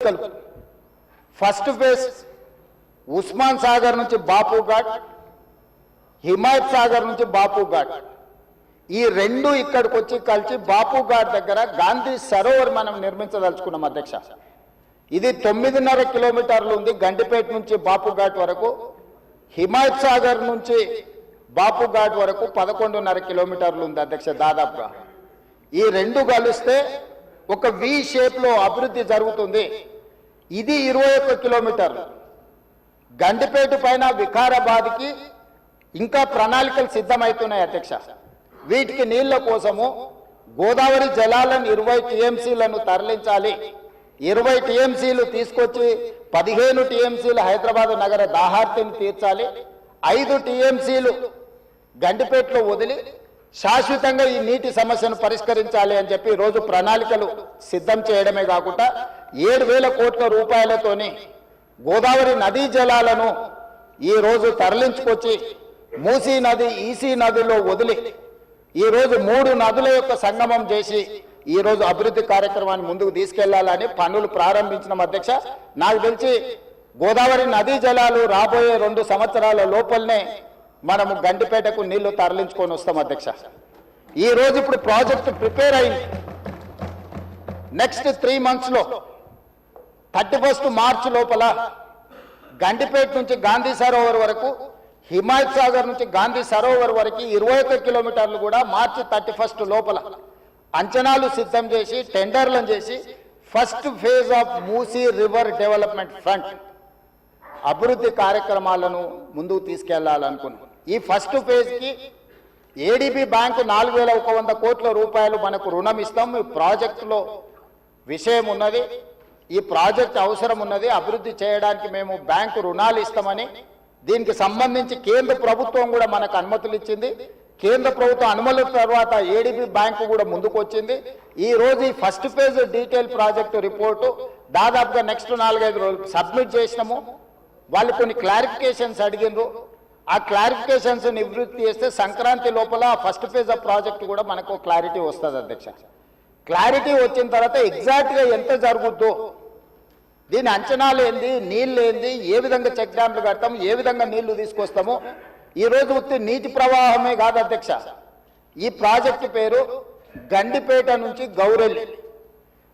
కలుపు. First phase Osman Sagar నుంచి బాపు ఘాట్, హిమాయత్ సాగర్ నుంచి బాపు ఘాట్, ఈ రెండు ఇక్కడికి వచ్చి కలిసి బాపు ఘాట్ దగ్గర గాంధీ సరోవర్ మనం నిర్మించదలుచుకున్నాం అధ్యక్ష. ఇది 9.5 కిలోమీటర్లు ఉంది గండిపేట నుంచి బాపు ఘాట్ వరకు. హిమాయత్ సాగర్ నుంచి బాపు ఘాట్ వరకు 11.5 కిలోమీటర్లు ఉంది అధ్యక్ష దాదాపుగా. ఈ రెండు కలిస్తే ఒక వి షేప్లో అభివృద్ధి జరుగుతుంది. ఇది 21 కిలోమీటర్లు. గండిపేట పైన వికారాబాద్కి ఇంకా ప్రణాళికలు సిద్ధమవుతున్నాయి అధ్యక్ష. వీటికి నీళ్ల కోసము గోదావరి జలాలను 20 టీఎంసీలను తరలించాలి. 20 టీఎంసీలు తీసుకొచ్చి 15 టీఎంసీలు హైదరాబాద్ నగర దాహార్తిని తీర్చాలి. 5 టీఎంసీలు గండిపేటలో వదిలి శాశ్వతంగా ఈ నీటి సమస్యను పరిష్కరించాలి అని చెప్పి ఈరోజు ప్రణాళికలు సిద్ధం చేయడమే కాకుండా 7,000 కోట్ల రూపాయలతోని గోదావరి నదీ జలాలను ఈరోజు తరలించుకొచ్చి మూసీ నది, ఈసీ నదిలో వదిలి ఈరోజు 3 నదుల యొక్క సంగమం చేసి ఈరోజు అభివృద్ధి కార్యక్రమాన్ని ముందుకు తీసుకెళ్లాలని పనులు ప్రారంభించిన అధ్యక్ష. నాకు తెలిసి గోదావరి నదీ జలాలు రాబోయే 2 సంవత్సరాల లోపలనే మనము గండిపేటకు నీళ్లు తరలించుకొని వస్తాం అధ్యక్ష. ఈరోజు ఇప్పుడు ప్రాజెక్టు ప్రిపేర్ అయింది. నెక్స్ట్ 3 మంత్స్లో 31 మార్చి లోపల గండిపేట నుంచి గాంధీ సరోవర్ వరకు, హిమాయత్ సాగర్ నుంచి గాంధీ సరోవర్ వరకు 21 కిలోమీటర్లు కూడా మార్చి 31 లోపల అంచనాలు సిద్ధం చేసి టెండర్లను చేసి first phase of Musi river development front అభివృద్ధి కార్యక్రమాలను ముందుకు తీసుకెళ్లాలనుకున్నాం. ఈ ఫస్ట్ ఫేజ్కి ఏడీబీ బ్యాంకు 4,100 కోట్ల రూపాయలు మనకు రుణం ఇస్తాం. ఈ ప్రాజెక్టులో విషయం ఉన్నది, ఈ ప్రాజెక్ట్ అవసరం ఉన్నది, అభివృద్ధి చేయడానికి మేము బ్యాంకు రుణాలు ఇస్తామని దీనికి సంబంధించి కేంద్ర ప్రభుత్వం కూడా మనకు అనుమతులు ఇచ్చింది. కేంద్ర ప్రభుత్వం అనుమతుల తర్వాత ఏడీబీ బ్యాంకు కూడా ముందుకు వచ్చింది. ఈ రోజు ఈ first phase detail project report దాదాపుగా నెక్స్ట్ 4-5 రోజులు సబ్మిట్ చేసినాము. వాళ్ళు కొన్ని క్లారిఫికేషన్స్ అడిగినారు. ఆ క్లారిఫికేషన్స్ నివృత్తి చేస్తే సంక్రాంతి లోపల ఫస్ట్ ఫేజ్ ఆఫ్ ప్రాజెక్టు కూడా మనకు క్లారిటీ వస్తుంది అధ్యక్ష. క్లారిటీ వచ్చిన తర్వాత ఎగ్జాక్ట్గా ఎంత జరుగుద్దో, దీని అంచనాలు ఏంది, నీళ్ళు ఏంది, ఏ విధంగా చెక్ డ్యామ్లు కడతాం, ఏ విధంగా నీళ్లు తీసుకొస్తాము. ఈరోజు ఉత్తి నీటి ప్రవాహమే కాదు అధ్యక్ష, ఈ ప్రాజెక్టు పేరు గండిపేట నుంచి గౌరెల్లి.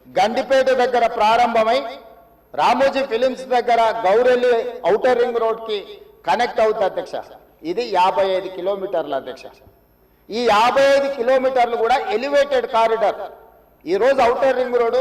గండిపేట దగ్గర ప్రారంభమై రామోజీ ఫిలిమ్స్ దగ్గర గౌరెల్లి ఔటర్ రింగ్ రోడ్కి కనెక్ట్ అవుతుంది అధ్యక్ష. ఇది 55 కిలోమీటర్లు అధ్యక్ష. ఈ 55 కిలోమీటర్లు కూడా ఎలివేటెడ్ కారిడార్. ఈరోజు ఔటర్ రింగ్ రోడ్డు